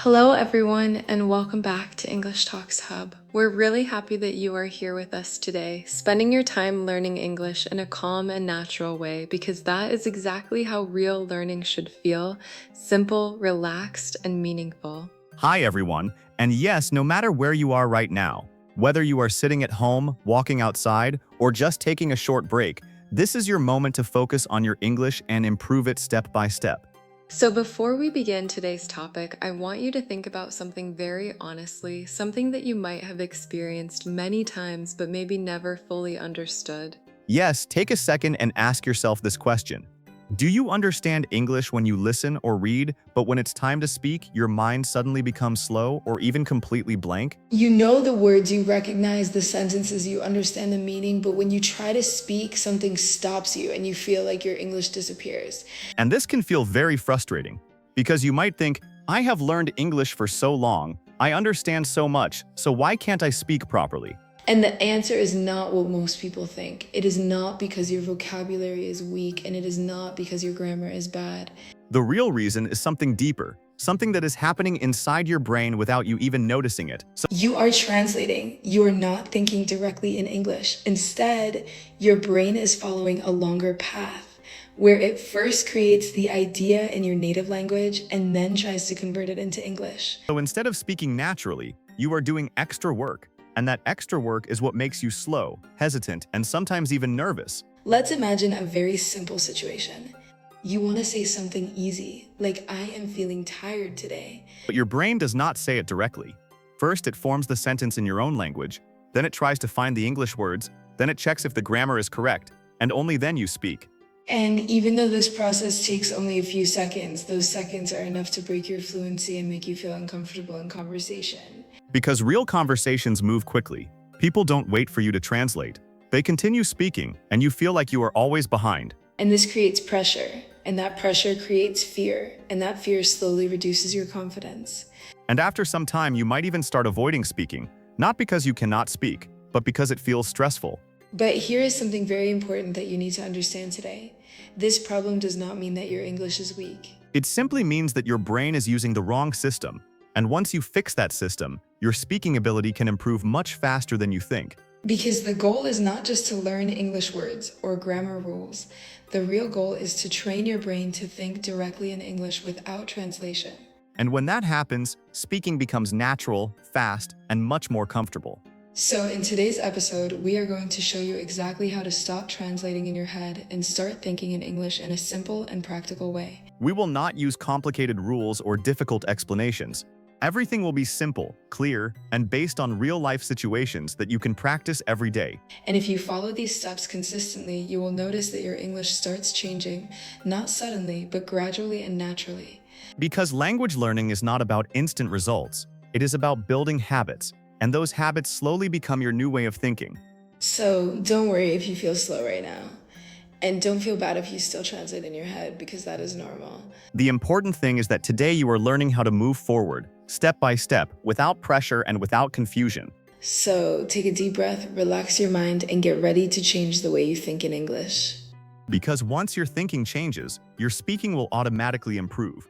Hello, everyone, and welcome back to English Talks Hub. We're really happy that you are here with us today, spending your time learning English in a calm and natural way, because that is exactly how real learning should feel: simple, relaxed, and meaningful. Hi everyone, and yes, no matter where you are right now, whether you are sitting at home, walking outside, or just taking a short break, this is your moment to focus on your English and improve it step by step. So, before we begin today's topic, I want you to think about something very honestly, something that you might have experienced many times but maybe never fully understood. Yes, take a second and ask yourself this question. Do you understand English when you listen or read, but when it's time to speak, your mind suddenly becomes slow or even completely blank? You know the words, you recognize the sentences, you understand the meaning, but when you try to speak, something stops you and you feel like your English disappears. And this can feel very frustrating, because you might think, I have learned English for so long, I understand so much, so why can't I speak properly? And the answer is not what most people think. It is not because your vocabulary is weak, and it is not because your grammar is bad. The real reason is something deeper, something that is happening inside your brain without you even noticing it. So You are translating. You are not thinking directly in English. Instead, your brain is following a longer path where it first creates the idea in your native language and then tries to convert it into English. instead of speaking naturally, you are doing extra work. And that extra work is what makes you slow, hesitant, and sometimes even nervous. Let's imagine a very simple situation. You want to say something easy, like I am feeling tired today. But your brain does not say it directly. First, it forms the sentence in your own language, then it tries to find the English words, then it checks if the grammar is correct, and only then you speak. And even though this process takes only a few seconds, those seconds are enough to break your fluency and make you feel uncomfortable in conversation. Because real conversations move quickly, people don't wait for you to translate. They continue speaking, and you feel like you are always behind. And this creates pressure, and that pressure creates fear, and that fear slowly reduces your confidence. And after some time, you might even start avoiding speaking, not because you cannot speak, but because it feels stressful. But here is something very important that you need to understand today. This problem does not mean that your English is weak. It simply means that your brain is using the wrong system, and once you fix that system, your speaking ability can improve much faster than you think. Because the goal is not just to learn English words or grammar rules. The real goal is to train your brain to think directly in English without translation. And when that happens, speaking becomes natural, fast, and much more comfortable. So in today's episode, we are going to show you exactly how to stop translating in your head and start thinking in English in a simple and practical way. We will not use complicated rules or difficult explanations. Everything will be simple, clear, and based on real-life situations that you can practice every day. And if you follow these steps consistently, you will notice that your English starts changing, not suddenly, but gradually and naturally. Because language learning is not about instant results. It is about building habits, and those habits slowly become your new way of thinking. So don't worry if you feel slow right now. And don't feel bad if you still translate in your head, because that is normal. The important thing is that today you are learning how to move forward, step by step, without pressure and without confusion. So take a deep breath, relax your mind, and get ready to change the way you think in English. Because once your thinking changes, your speaking will automatically improve.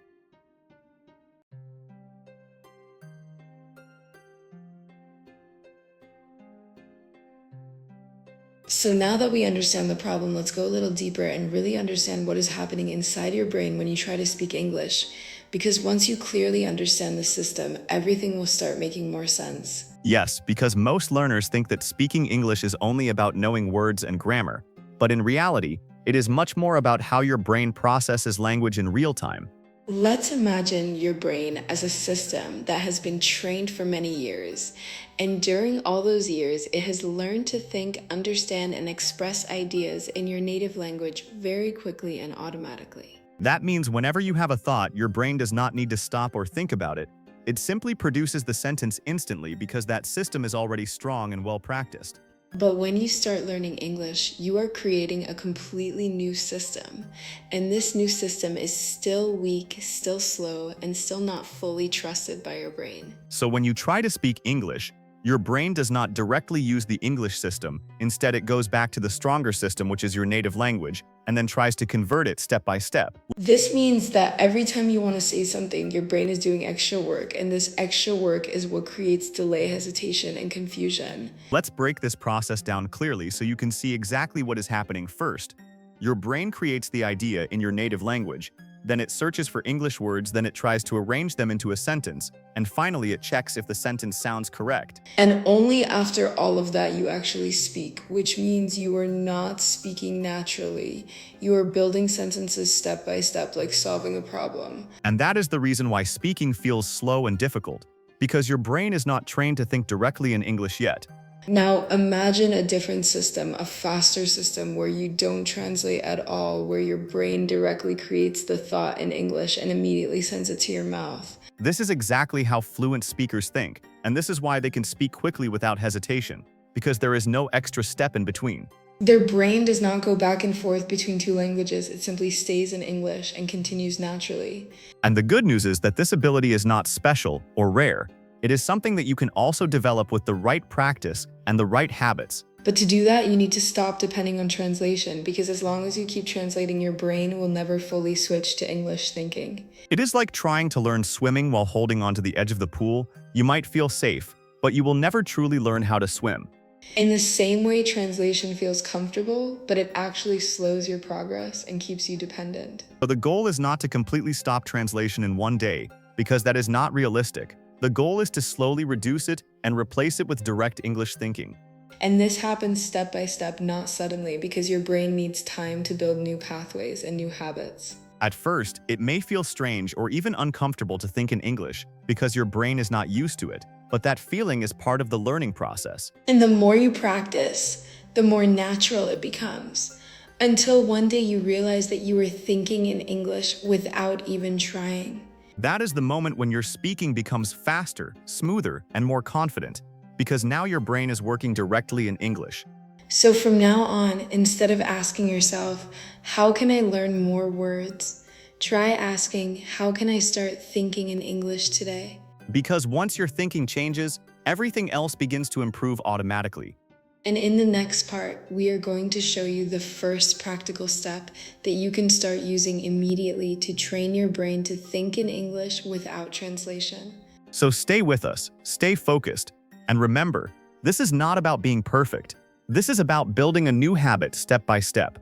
So now that we understand the problem, let's go a little deeper and really understand what is happening inside your brain when you try to speak English. Because once you clearly understand the system, everything will start making more sense. Yes, because most learners think that speaking English is only about knowing words and grammar. But in reality, it is much more about how your brain processes language in real time. Let's imagine your brain as a system that has been trained for many years. And during all those years, it has learned to think, understand, and express ideas in your native language very quickly and automatically. That means whenever you have a thought, your brain does not need to stop or think about it. It simply produces the sentence instantly because that system is already strong and well practiced. But when you start learning English, you are creating a completely new system. And this new system is still weak, still slow, and still not fully trusted by your brain. So when you try to speak English, your brain does not directly use the English system. Instead, it goes back to the stronger system, which is your native language, and then tries to convert it step by step. This means that every time you want to say something, your brain is doing extra work, and this extra work is what creates delay, hesitation, and confusion. Let's break this process down clearly so you can see exactly what is happening first. Your brain creates the idea in your native language, then it searches for English words, then it tries to arrange them into a sentence, and finally it checks if the sentence sounds correct. And only after all of that you actually speak, which means you are not speaking naturally. You are building sentences step by step, like solving a problem. And that is the reason why speaking feels slow and difficult, because your brain is not trained to think directly in English yet. Now imagine a different system, a faster system where you don't translate at all, where your brain directly creates the thought in English and immediately sends it to your mouth. This is exactly how fluent speakers think, and this is why they can speak quickly without hesitation, because there is no extra step in between. Their brain does not go back and forth between two languages, it simply stays in English and continues naturally. And the good news is that this ability is not special or rare. It is something that you can also develop with the right practice and the right habits. But to do that, you need to stop depending on translation, because as long as you keep translating, your brain will never fully switch to English thinking. It is like trying to learn swimming while holding onto the edge of the pool. You might feel safe, but you will never truly learn how to swim. In the same way, translation feels comfortable, but it actually slows your progress and keeps you dependent. So the goal is not to completely stop translation in one day, because that is not realistic. The goal is to slowly reduce it and replace it with direct English thinking. And this happens step by step, not suddenly, because your brain needs time to build new pathways and new habits. At first, it may feel strange or even uncomfortable to think in English because your brain is not used to it, but that feeling is part of the learning process. And the more you practice, the more natural it becomes, until one day you realize that you were thinking in English without even trying. That is the moment when your speaking becomes faster, smoother, and more confident, because now your brain is working directly in English. So from now on, instead of asking yourself, how can I learn more words? Try asking, how can I start thinking in English today? Because once your thinking changes, everything else begins to improve automatically. And in the next part, we are going to show you the first practical step that you can start using immediately to train your brain to think in English without translation. So stay with us, stay focused, and remember, this is not about being perfect. This is about building a new habit step by step.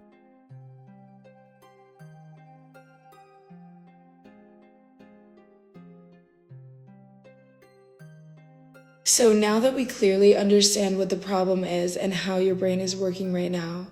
So now that we clearly understand what the problem is and how your brain is working right now,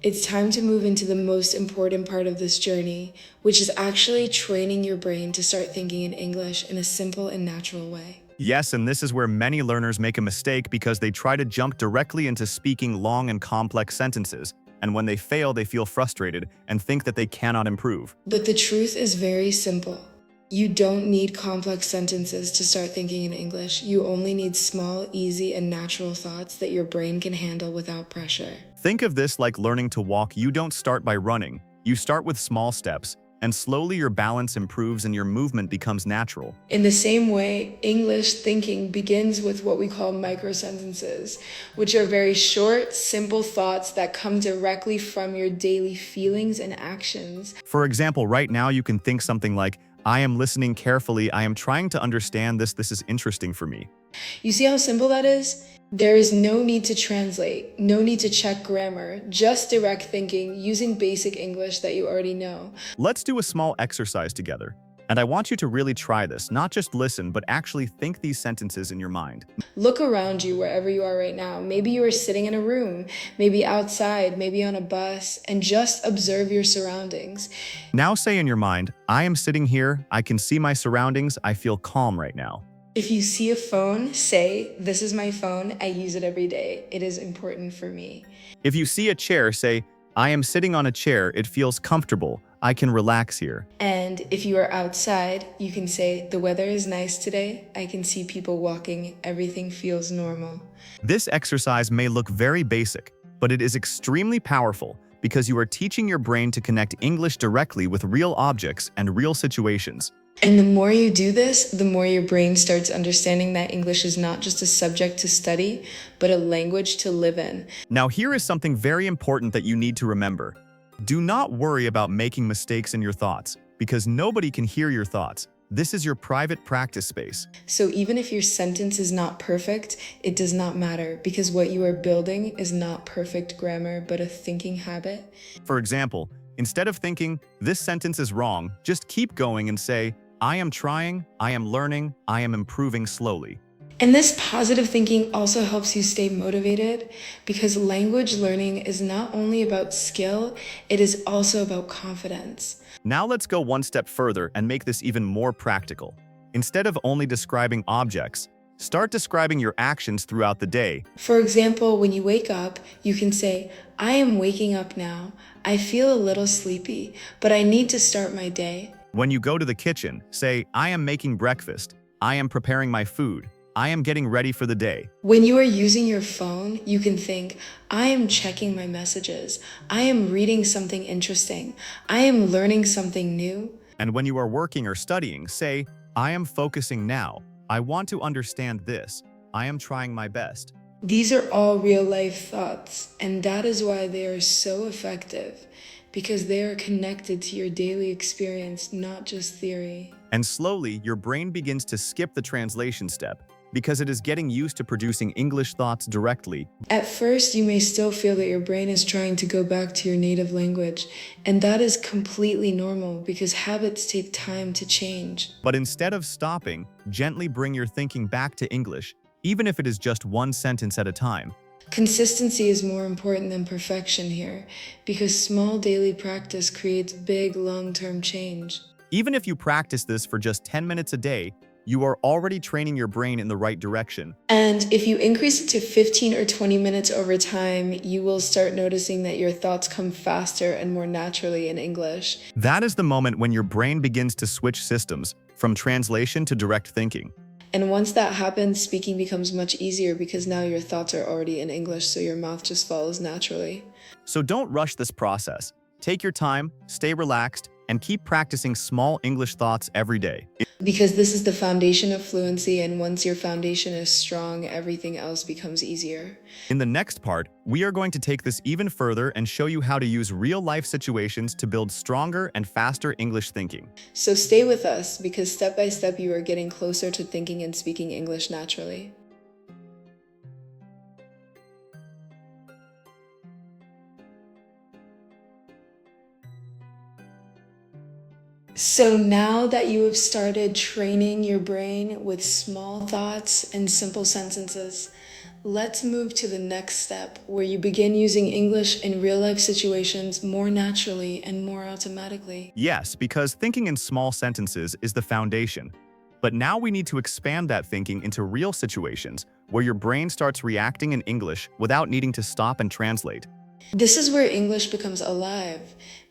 it's time to move into the most important part of this journey, which is actually training your brain to start thinking in English in a simple and natural way. Yes, and this is where many learners make a mistake because they try to jump directly into speaking long and complex sentences, and when they fail, they feel frustrated and think that they cannot improve. But the truth is very simple. You don't need complex sentences to start thinking in English. You only need small, easy, and natural thoughts that your brain can handle without pressure. Think of this like learning to walk. You don't start by running. You start with small steps, and slowly your balance improves and your movement becomes natural. In the same way, English thinking begins with what we call micro-sentences, which are very short, simple thoughts that come directly from your daily feelings and actions. For example, right now you can think something like, I am listening carefully, I am trying to understand this is interesting for me. You see how simple that is? There is no need to translate, no need to check grammar, just direct thinking using basic English that you already know. Let's do a small exercise together. And I want you to really try this, not just listen, but actually think these sentences in your mind. Look around you wherever you are right now. Maybe you are sitting in a room, maybe outside, maybe on a bus, and just observe your surroundings. Now say in your mind, I am sitting here, I can see my surroundings, I feel calm right now. If you see a phone, say, this is my phone, I use it every day. It is important for me. If you see a chair, say, I am sitting on a chair, it feels comfortable, I can relax here. And if you are outside, you can say, the weather is nice today, I can see people walking, everything feels normal. This exercise may look very basic, but it is extremely powerful because you are teaching your brain to connect English directly with real objects and real situations. And the more you do this, the more your brain starts understanding that English is not just a subject to study, but a language to live in. Now here is something very important that you need to remember. Do not worry about making mistakes in your thoughts, because nobody can hear your thoughts. This is your private practice space. So even if your sentence is not perfect, it does not matter because what you are building is not perfect grammar, but a thinking habit. For example, instead of thinking, this sentence is wrong, just keep going and say, I am trying, I am learning, I am improving slowly. And this positive thinking also helps you stay motivated because language learning is not only about skill, it is also about confidence. Now let's go one step further and make this even more practical. Instead of only describing objects, start describing your actions throughout the day. For example, when you wake up, you can say, I am waking up now. I feel a little sleepy, but I need to start my day. When you go to the kitchen, say, I am making breakfast. I am preparing my food. I am getting ready for the day. When you are using your phone, you can think, I am checking my messages. I am reading something interesting. I am learning something new. And when you are working or studying, say, I am focusing now. I want to understand this. I am trying my best. These are all real life thoughts, and that is why they are so effective, because they are connected to your daily experience, not just theory. And slowly, your brain begins to skip the translation step, because it is getting used to producing English thoughts directly. At first, you may still feel that your brain is trying to go back to your native language, and that is completely normal because habits take time to change. But instead of stopping, gently bring your thinking back to English, even if it is just one sentence at a time. Consistency is more important than perfection here, because small daily practice creates big long-term change. Even if you practice this for just 10 minutes a day, you are already training your brain in the right direction. And if you increase it to 15 or 20 minutes over time, you will start noticing that your thoughts come faster and more naturally in English. That is the moment when your brain begins to switch systems, from translation to direct thinking. And once that happens, speaking becomes much easier because now your thoughts are already in English, so your mouth just follows naturally. So don't rush this process. Take your time, stay relaxed, and keep practicing small English thoughts every day. Because this is the foundation of fluency, and once your foundation is strong, everything else becomes easier. In the next part, we are going to take this even further and show you how to use real-life situations to build stronger and faster English thinking. So stay with us, because step by step you are getting closer to thinking and speaking English naturally. So now that you have started training your brain with small thoughts and simple sentences, let's move to the next step where you begin using English in real-life situations more naturally and more automatically. Yes, because thinking in small sentences is the foundation. But now we need to expand that thinking into real situations where your brain starts reacting in English without needing to stop and translate. This is where English becomes alive,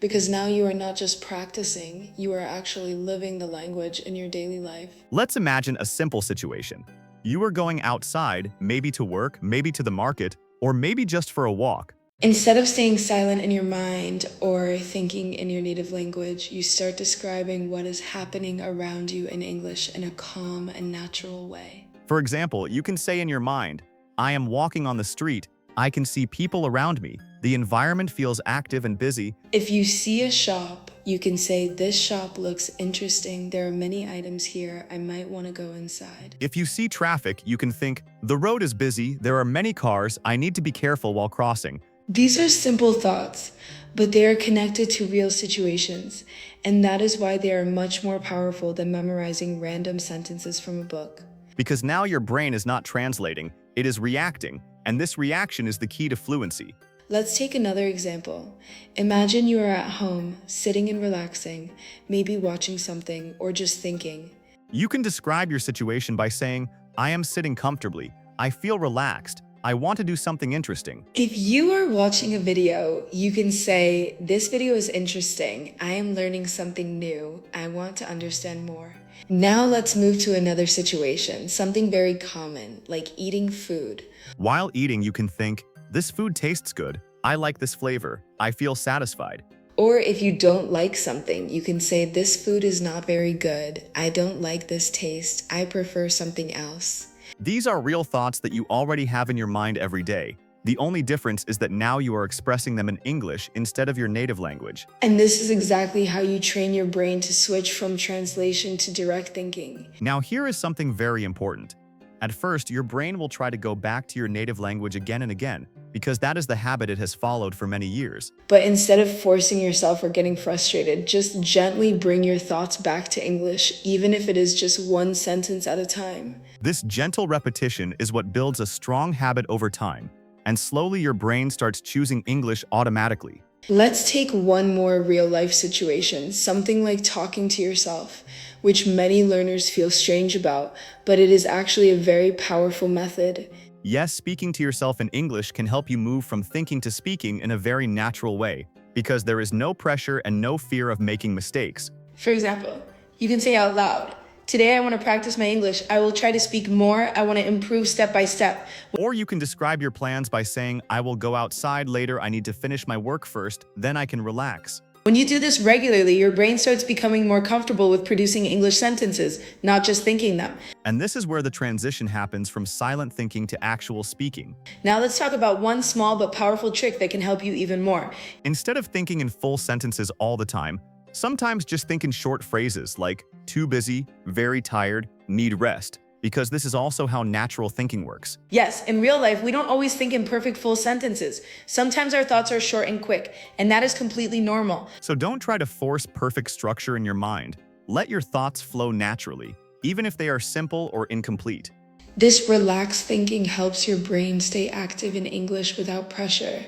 because now you are not just practicing, you are actually living the language in your daily life. Let's imagine a simple situation. You are going outside, maybe to work, maybe to the market, or maybe just for a walk. Instead of staying silent in your mind or thinking in your native language, you start describing what is happening around you in English in a calm and natural way. For example, you can say in your mind, I am walking on the street. I can see people around me. The environment feels active and busy. If you see a shop, you can say, this shop looks interesting. There are many items here. I might want to go inside. If you see traffic, you can think, the road is busy. There are many cars. I need to be careful while crossing. These are simple thoughts, but they are connected to real situations, and that is why they are much more powerful than memorizing random sentences from a book. Because now your brain is not translating, it is reacting, and this reaction is the key to fluency. Let's take another example. Imagine you are at home, sitting and relaxing, maybe watching something or just thinking. You can describe your situation by saying, I am sitting comfortably. I feel relaxed. I want to do something interesting. If you are watching a video, you can say, this video is interesting. I am learning something new. I want to understand more. Now let's move to another situation, something very common, like eating food. While eating, you can think, this food tastes good. I like this flavor. I feel satisfied. Or if you don't like something, you can say, this food is not very good. I don't like this taste. I prefer something else. These are real thoughts that you already have in your mind every day. The only difference is that now you are expressing them in English instead of your native language. And this is exactly how you train your brain to switch from translation to direct thinking. Now, here is something very important. At first, your brain will try to go back to your native language again and again, because that is the habit it has followed for many years. But instead of forcing yourself or getting frustrated, just gently bring your thoughts back to English, even if it is just one sentence at a time. This gentle repetition is what builds a strong habit over time, and slowly your brain starts choosing English automatically. Let's take one more real-life situation, something like talking to yourself, which many learners feel strange about, but it is actually a very powerful method. Yes, speaking to yourself in English can help you move from thinking to speaking in a very natural way, because there is no pressure and no fear of making mistakes. For example, you can say out loud, "Today I want to practice my English. I will try to speak more. I want to improve step by step." Or you can describe your plans by saying, "I will go outside later, I need to finish my work first, then I can relax." When you do this regularly, your brain starts becoming more comfortable with producing English sentences, not just thinking them. And this is where the transition happens from silent thinking to actual speaking. Now let's talk about one small but powerful trick that can help you even more. Instead of thinking in full sentences all the time, sometimes just think in short phrases like too busy, very tired, need rest, because this is also how natural thinking works. Yes, in real life, we don't always think in perfect full sentences. Sometimes our thoughts are short and quick, and that is completely normal. So don't try to force perfect structure in your mind. Let your thoughts flow naturally, even if they are simple or incomplete. This relaxed thinking helps your brain stay active in English without pressure,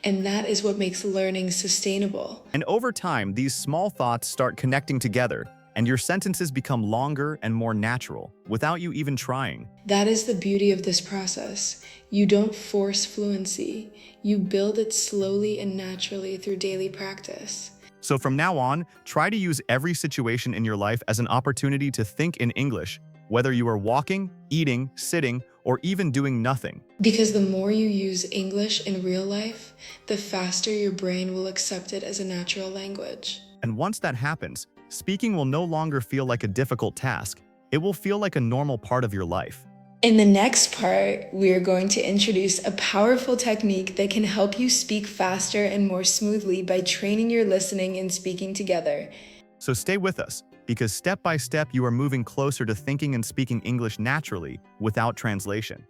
and that is what makes learning sustainable. And over time, these small thoughts start connecting together, and your sentences become longer and more natural, without you even trying. That is the beauty of this process. You don't force fluency. You build it slowly and naturally through daily practice. So from now on, try to use every situation in your life as an opportunity to think in English, whether you are walking, eating, sitting, or even doing nothing. Because the more you use English in real life, the faster your brain will accept it as a natural language. And once that happens, speaking will no longer feel like a difficult task. It will feel like a normal part of your life. In the next part, we are going to introduce a powerful technique that can help you speak faster and more smoothly by training your listening and speaking together. So stay with us, because step by step you are moving closer to thinking and speaking English naturally without translation.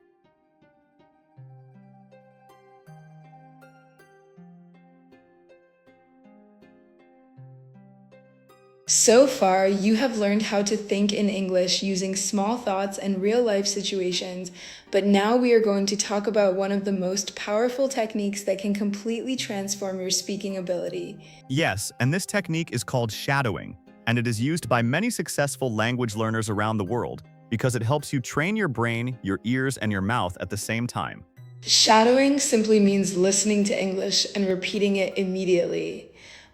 So far, you have learned how to think in English using small thoughts and real-life situations, but now we are going to talk about one of the most powerful techniques that can completely transform your speaking ability. Yes, and this technique is called shadowing, and it is used by many successful language learners around the world because it helps you train your brain, your ears, and your mouth at the same time. Shadowing simply means listening to English and repeating it immediately.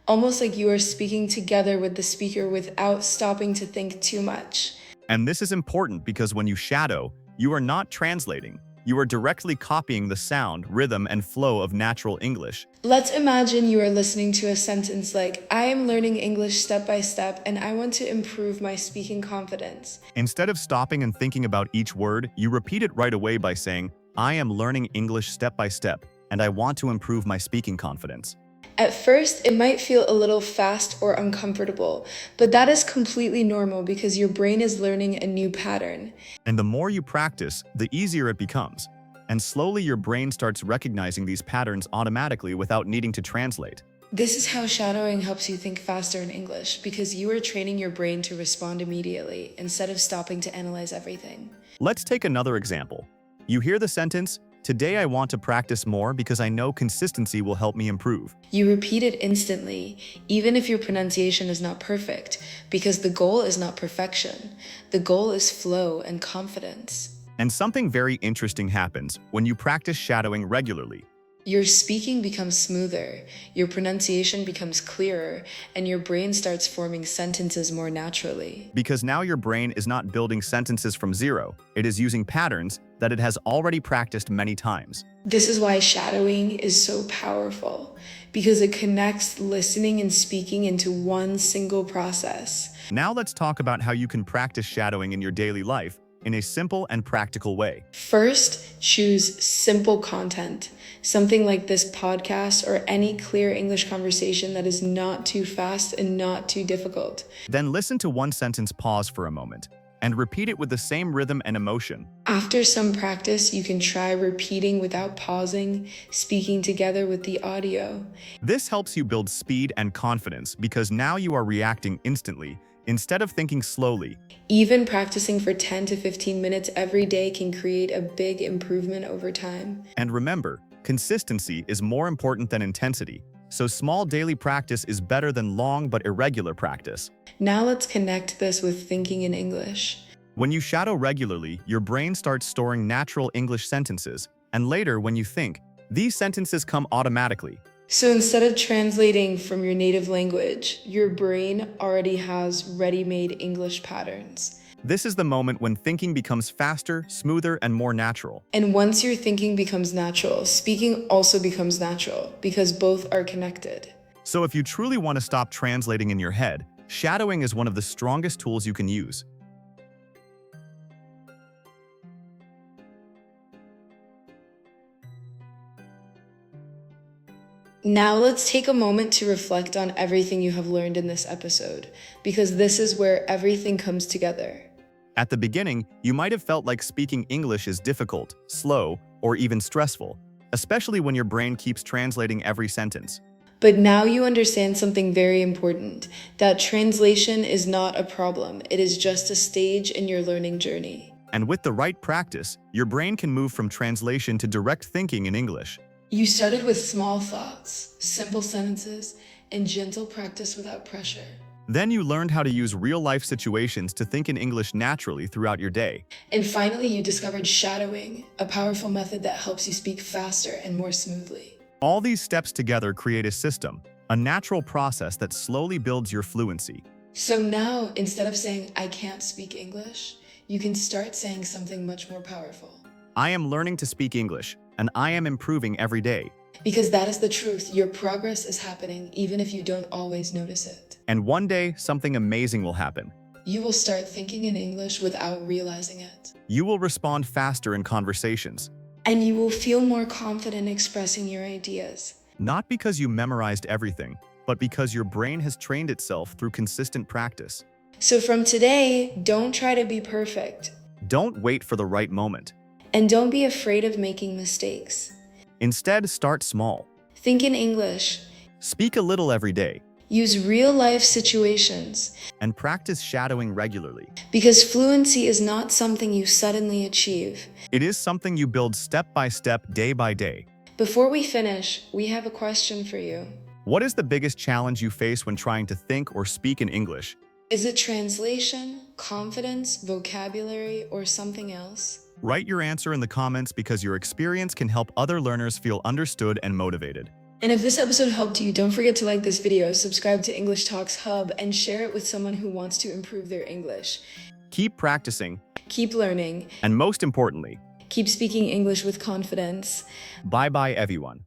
Almost like you are speaking together with the speaker without stopping to think too much. And this is important because when you shadow, you are not translating. You are directly copying the sound, rhythm, and flow of natural English. Let's imagine you are listening to a sentence like, "I am learning English step by step and I want to improve my speaking confidence." Instead of stopping and thinking about each word, you repeat it right away by saying, "I am learning English step by step, and I want to improve my speaking confidence." At first, it might feel a little fast or uncomfortable, but that is completely normal because your brain is learning a new pattern. And the more you practice, the easier it becomes. And slowly your brain starts recognizing these patterns automatically without needing to translate. This is how shadowing helps you think faster in English, because you are training your brain to respond immediately instead of stopping to analyze everything. Let's take another example. You hear the sentence, "Today I want to practice more because I know consistency will help me improve." You repeat it instantly, even if your pronunciation is not perfect, because the goal is not perfection. The goal is flow and confidence. And something very interesting happens when you practice shadowing regularly. Your speaking becomes smoother, your pronunciation becomes clearer, and your brain starts forming sentences more naturally. Because now your brain is not building sentences from zero, it is using patterns that it has already practiced many times. This is why shadowing is so powerful, because it connects listening and speaking into one single process. Now let's talk about how you can practice shadowing in your daily life in a simple and practical way. First, choose simple content, something like this podcast or any clear English conversation that is not too fast and not too difficult. Then listen to one sentence, pause for a moment, and repeat it with the same rhythm and emotion. After some practice, you can try repeating without pausing, speaking together with the audio. This helps you build speed and confidence because now you are reacting instantly instead of thinking slowly. Even practicing for 10 to 15 minutes every day can create a big improvement over time. And remember, consistency is more important than intensity, so small daily practice is better than long but irregular practice. Now let's connect this with thinking in English. When you shadow regularly, your brain starts storing natural English sentences, and later when you think, these sentences come automatically. So instead of translating from your native language, your brain already has ready-made English patterns. This is the moment when thinking becomes faster, smoother, and more natural. And once your thinking becomes natural, speaking also becomes natural because both are connected. So if you truly want to stop translating in your head, shadowing is one of the strongest tools you can use. Now let's take a moment to reflect on everything you have learned in this episode, because this is where everything comes together. At the beginning, you might have felt like speaking English is difficult, slow, or even stressful, especially when your brain keeps translating every sentence. But now you understand something very important, that translation is not a problem. It is just a stage in your learning journey. And with the right practice, your brain can move from translation to direct thinking in English. You started with small thoughts, simple sentences, and gentle practice without pressure. Then you learned how to use real-life situations to think in English naturally throughout your day. And finally, you discovered shadowing, a powerful method that helps you speak faster and more smoothly. All these steps together create a system, a natural process that slowly builds your fluency. So now, instead of saying, "I can't speak English," you can start saying something much more powerful. I am learning to speak English, and I am improving every day. Because that is the truth. Your progress is happening even if you don't always notice it. And one day, something amazing will happen. You will start thinking in English without realizing it. You will respond faster in conversations. And you will feel more confident expressing your ideas. Not because you memorized everything, but because your brain has trained itself through consistent practice. So from today, don't try to be perfect. Don't wait for the right moment. And don't be afraid of making mistakes. Instead, start small. Think in English. Speak a little every day. Use real-life situations. And practice shadowing regularly. Because fluency is not something you suddenly achieve. It is something you build step by step, day by day. Before we finish, we have a question for you. What is the biggest challenge you face when trying to think or speak in English? Is it translation, confidence, vocabulary, or something else? Write your answer in the comments because your experience can help other learners feel understood and motivated. And if this episode helped you, don't forget to like this video, subscribe to English Talks Hub, and share it with someone who wants to improve their English. Keep practicing, Keep learning. and most importantly, Keep speaking English with confidence. bye-bye everyone.